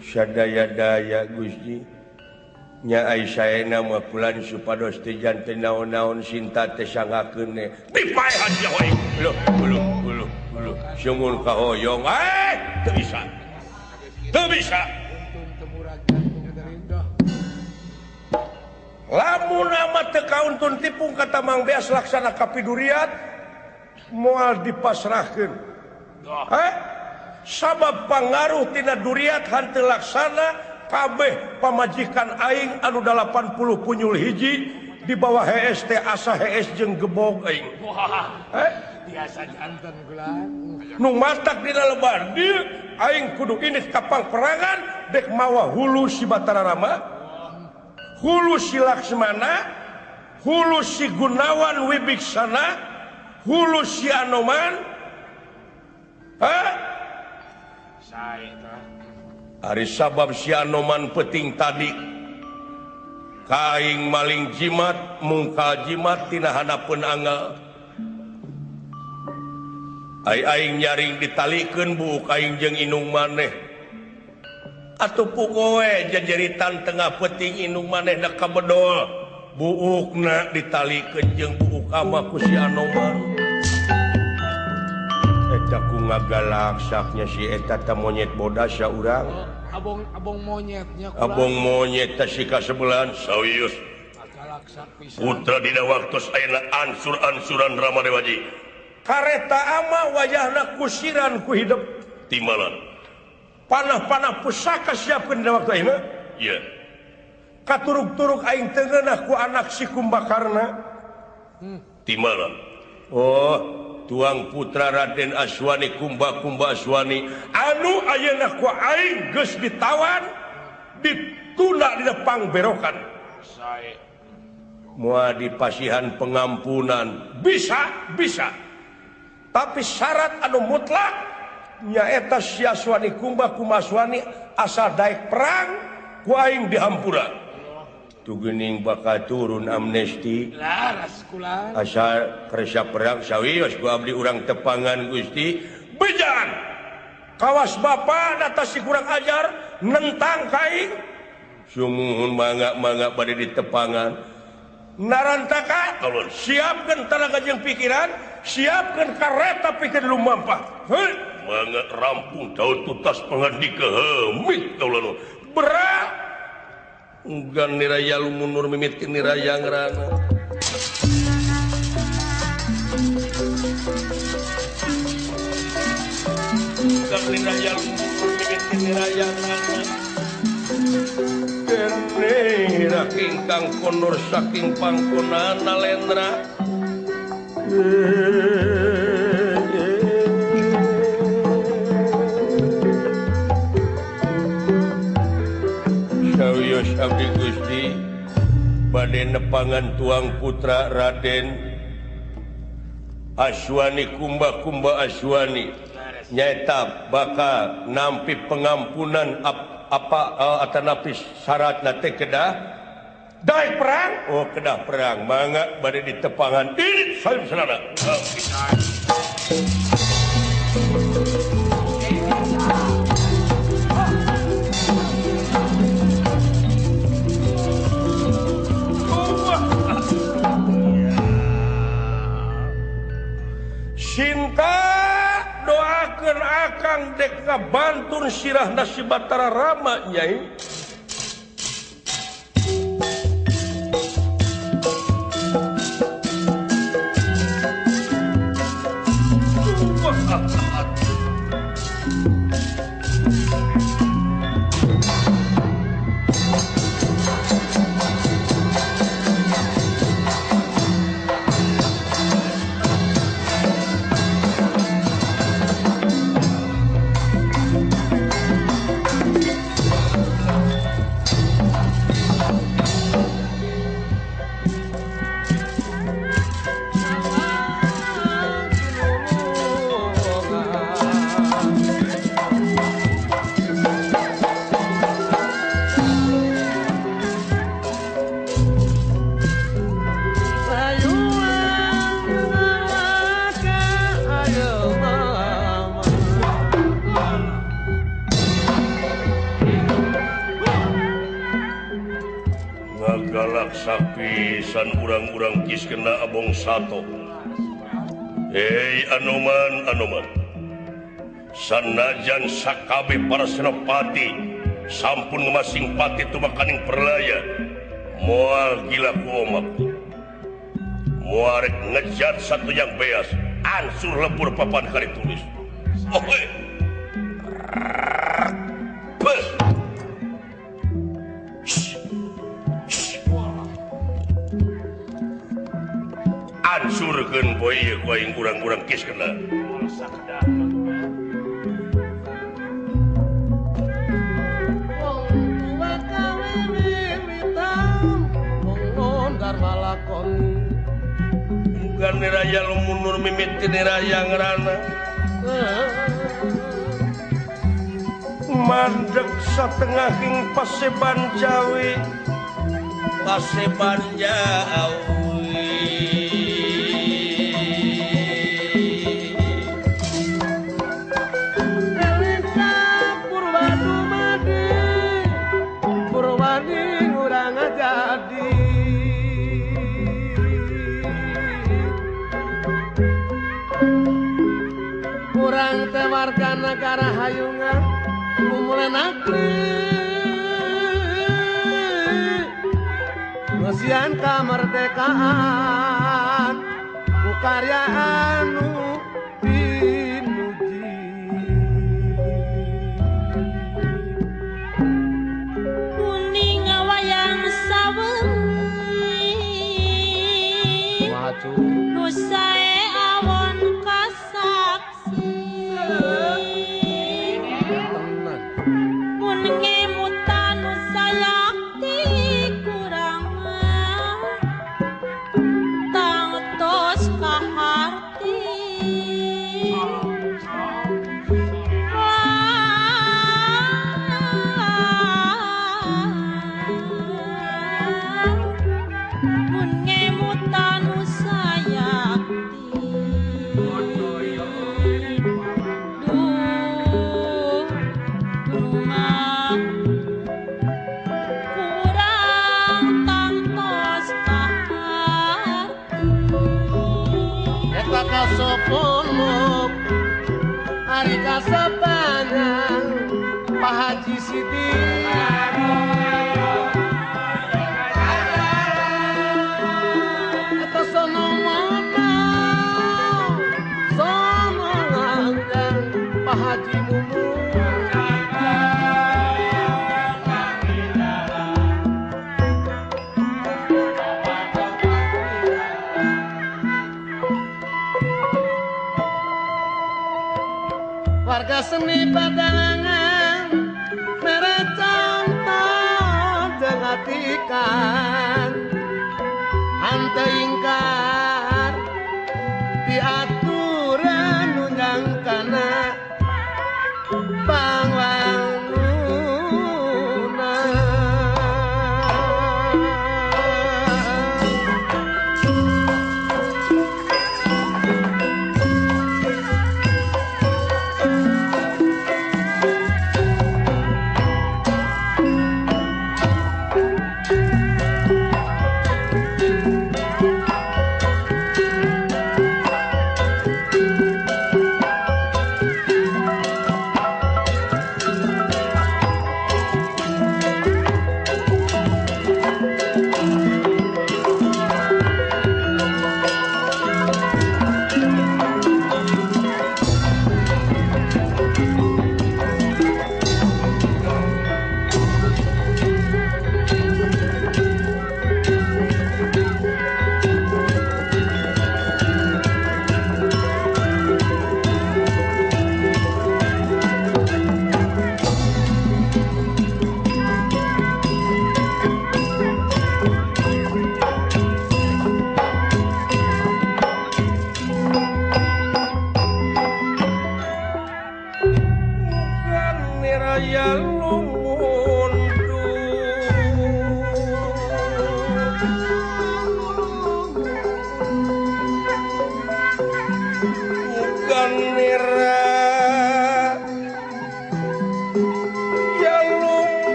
sadaya-daya Gusti nya Aisyah nama kulan supados teh janten naon-naon cinta teh sangakeun dipaehan jawa uluh seumun kahoyong teu bisa lamun amat teu kauntun tipung kata Mang Beas laksana kapiduriat moal dipasrahkeun sabab pangaruh tina duriat hanteu laksana kabeh pamajikan aing anu 80 punyul hiji di bawah HST asa HS jeung gebog aing biasa janten gelan nu matak dina lebar dieu aing kudu indit kapang perangan dek mawa hulu si Batara Rama hulu si Laksmana hulu si Gunawan Wibiksana hulu si Anoman hari sabab si Anoman peting tadi kaing maling jimat mungkal jimat tina hanapeun angel aing nyaring ditalikeun buuk aing jeung inung maneh atuh pugowe jajeritan tengah peting inung maneh da kabedol buukna ditalikeun jeung buuk ama ku si Anoman eta ku ngagalaksaknya si eta teh monyet bodas ya urang abong monyetnya abong monyet teh sika sebelahan sawius putra dina waktos ayeuna ansur-ansuran Rama Dewaji kareta ama wajahna kusiran ku hidup timalan panah-panah pusaka siapkeun dina waktu ayeuna iya katuruk-turuk aing teu ngeunah ku anak si Kumbakarna timalan tuang putra Raden Aswani Kumba Aswani anu ayeuna ku aing geus ditawan ditunda dina pangberokan moal dipasihan pengampunan bisa tapi syarat anu mutlak nyaeta si Aswani Kumba Aswani asal daek perang ku aing dihampura tugening bakal turun amnesti laras kulan asal kerja perang sawios ku abdi urang tepangan Gusti bejan kawas bapa data si kurang ajar nentang kaing sumuhun mangga bade di tepangan narantaka ulun siapkeun tenaga jeung pikiran siapkeun kareta pikeun lumampah mangga rampung daud tutas pangandika hemit ulun berat enggan niraya lumunur mimitkeun niraya ngrana enggan niraya lumunur mimitkeun niraya ngrana kene raking kang konur saking pangkonan Nalendra sawios abdi Gusti bade nepangan tuang putra Raden Aswani Kumba Aswani nyaeta bakal nampi pengampunan atanapi syaratna teh kedah daek perang kedah perang mangga bade di tepangan ini saudara Cinta doakeun akang dek ngabantun sirahna si Batara Rama Nyai karasa pisan urang-urang kis kena abong sato. Hei Anoman sanajan sakabe para senopati sampun masing pati tumakaning perlaya moal gila ku omak muarek ngejat satu yang beas ansur lebur papan kali tulis oke ansurkeun poe ieu ku aing urang-urang kis kena bukan niraya lumunur mimiti niraya ngerana mandek satengahing paseban jawi paseban jawi Elisa Purwadi ngurang jadi kurang tewarga negara hayungan mulai negeri ngesian kemerdekaan ku karya anu pinuji kuning wayang sawengi nu sae awon kasaksi mun ngemutan nu sayakti kurang tangtos kaharti mun ngemutan nu sayakti rumah kurang tangtos kaharti Eta kasoponok Ari kasabanang Pak Haji Sidi Eta sono mana Sono nganggang Pak Haji Mumu warga seni padalangan merecang jengatikan ante ingkar diaturan nunjang kana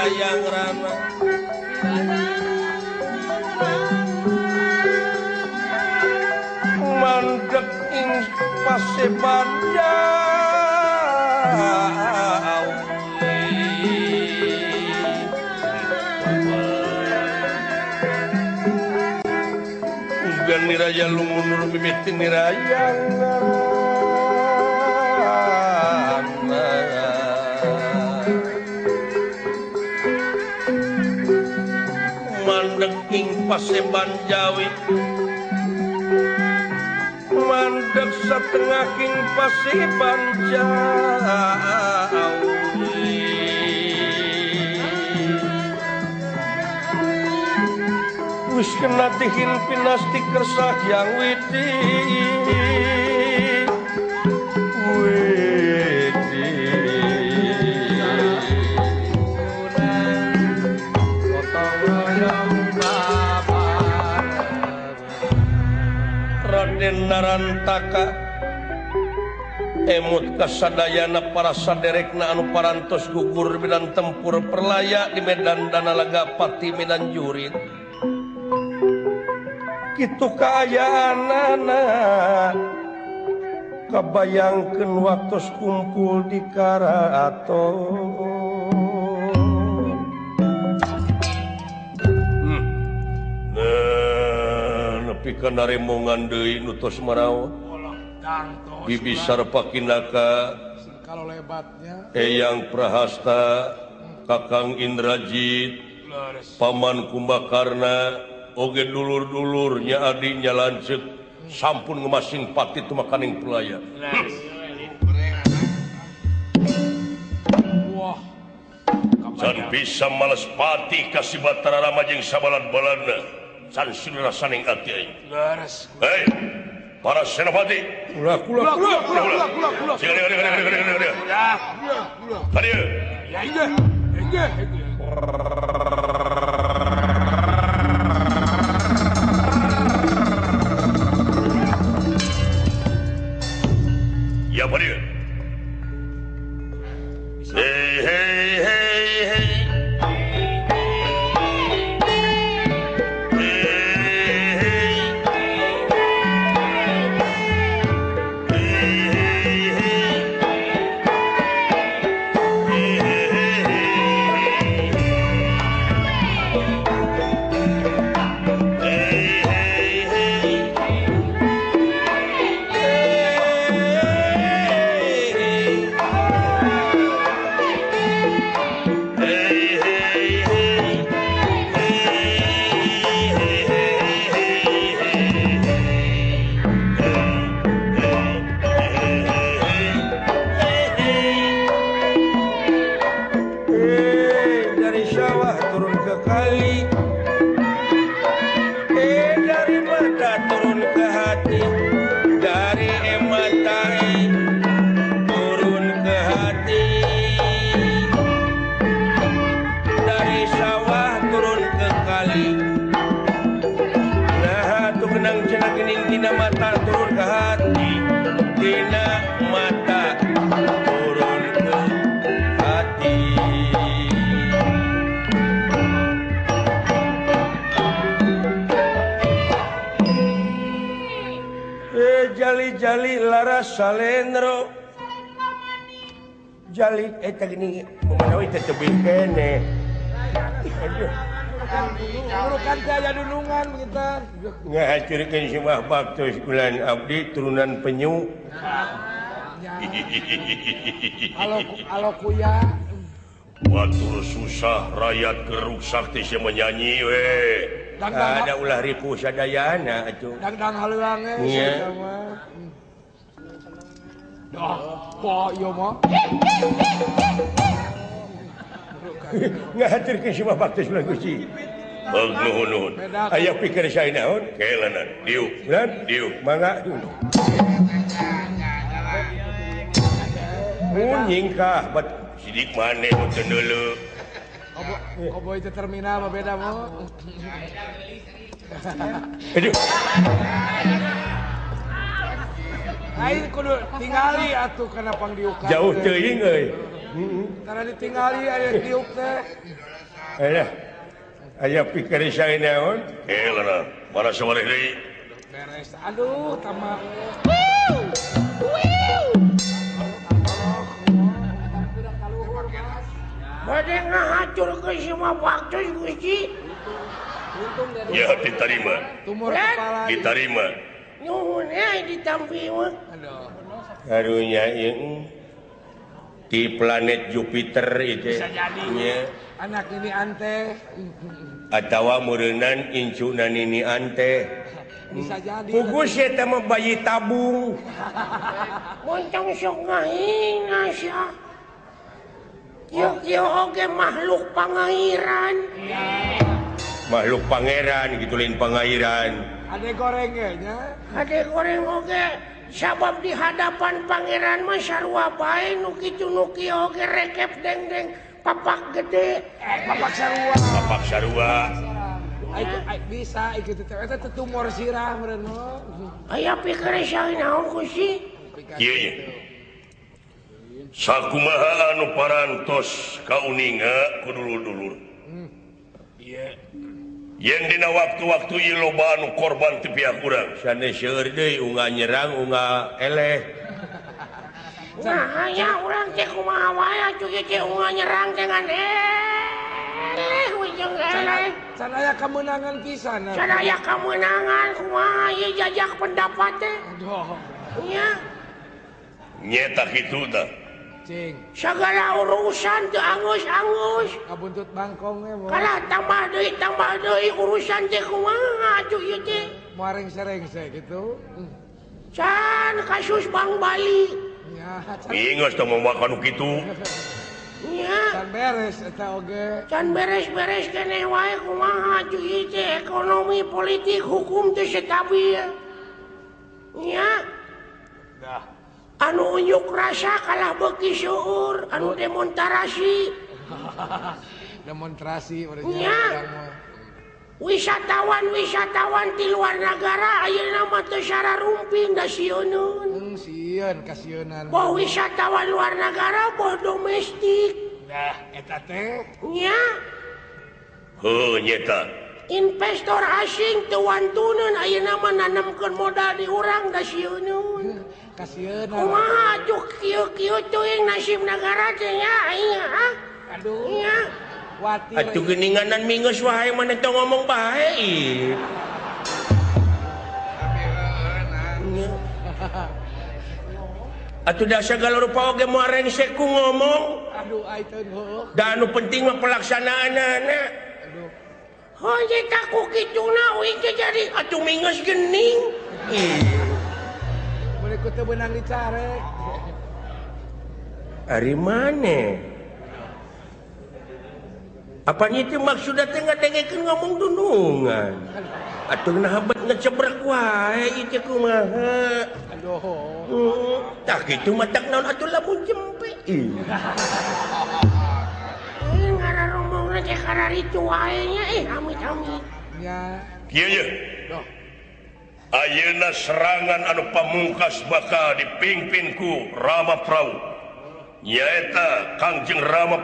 hayang rama mandek ing paseban ugan niraya lumunur mimiti niraya mandek ing paseban Jawi mandek setengah king paseban Jawi wis kena dihin pinasti kersah yang witi Raden Narantaka emut kasadayana para saderekna anu parantos gugur medan tempur perlaya di medan Danalaga Pati Medan Jurid kitu kaayaanana kabayangkeun waktu kumpul di karaton pikeun remongan deui nutos marawa bibi sarpakinaka kalau lebatnya Eyang Prahasta Kakang Indrajit Paman Kumbakarna oge dulur-dulurnya adinya lanceuk sampun ngemasing pati teu makaning pelaya wah can bisa males pati kasih Batara Rama jeung sabalad-baladna can silira saning ati aing leres hei para senopati kula sing dia ya iya ya apa dia hei jali laras salendro jali eta gini kumaha teh teu kene aduh urukan jaya dunungan kita ngahancurkeun si mah baktos bulan abdi turunan penyu alo kuya batur susah rakyat geruk sakti si menyanyi we ada ulah ripu sadayana atuh dangdang haleuang iya kok ieu mah ngahaturkeun si mah baktos bulan Gusti nuhun aya pikir sae naon kelenan diuk bulan diuk mangga munyingkah bat sidik maneh teu neuleuh Koboy itu terminal mah beda mo. Aduh. Aing kudu tingali atuh kana pangdiukan. Jauh teuing euy. Karena ditinggali aya tiup teh. Aya pikir saya naon? Mana sore deui? Beres. Aduh, tamak. Bade ngahacur ke semua waktu Gusti. Ya diterima. Tumor kepala. Diterima. Nuhun ditampi mah. Aduh. Karunya ieu di planet Jupiter itu. Bisa jadi. Nya. Anak ini ante. Atawa meureunnan incuna nini ante. Bisa jadi. Pugus eta mah bayi tabung. Moncong sok ngahina sia. Yo oge makhluk pangairan. Makhluk pangeran gitu lain pangairan. Ade goreng nya. Ade goreng oge sabab di hadapan pangeran mah sarua bae nu kitu nu kieu oge rekep deng-deng papak gede. Papak sarua. Papak sarua. Bisa ikut eta tumor sirah meureun mah. Aya pikir sae naon Gusti? Kieu nya. Sakumaha anu parantos kauninga ku dulur-dulur. Iya. Yen dina waktu-waktu ieu loba anu korban ti pihak urang. Sanes seueur deui unga nyerang unga eleh. Nah, aya urang teh kumaha wae atuh ieu teh unga nyerang dengan ujung eleh. Can aya kemenangan pisan. Sadaya kemenangan kumaha ieu jajak pendapat teh. Aduh. Nya, Nyeta kitu tah. Cing. sagala urusan teu angus-angus. Kabuntut bangkong we mo. Kalah tambah deui urusan teh kumaha atuh ieu teh. Muareng serengse gitu. Can kasus Bang Bali. Ya, Ingus teh mamakan nu kitu. Nya, can beres eta oge. can beres-beres keneh wae kumaha atuh ieu teh ekonomi, politik, hukum teu stabil. Nya, anu unjuk rasa kalah beuki seueur, anu demonstrasi. Demonstrasi pada Nya. orang mah. Wisatawan di luar negara ayeuna mah teu sararumping da sieuneun. Sieun kasieunnan. Boh wisatawan luar negara boh domestik. Nah, eta teh Nya, Heuh nyeta. investor asing teu wantuneun ayeuna mah nanamkeun modal di urang da sieuneun. kasieunnan. Kumaha atuh kieu-kieu teuing nasib negara teh nya aing ah. Aduh, Nya, watir. Atuh geuninganan mingeus wae maneh teu ngomong bae. Nya. Atuh da sagala rupa oge moal rengsek ku ngomong. Aduh, aiteun heuh. Da anu penting mah pelaksanaanana. Aduh. oh eta ku kituna uing teh jadi Atuh mingeus geuning. Mun ikut teu beunang dicarek. Ari maneh? Apa itu maksudna teh ngadengekeun ngomong dunungan? Atuh nah bet ngecebrek wae ieu kumaha? Aduh. Tah kitu mah tak naon atuh lamun jempe. ngararomongna teh kararitu wae nya amit-amit. Ya. Kieu ye. Doh. Ayeuna serangan anu pamungkas bakal dipimpin ku Rama Prabu. Nyaeta Kangjeng Rama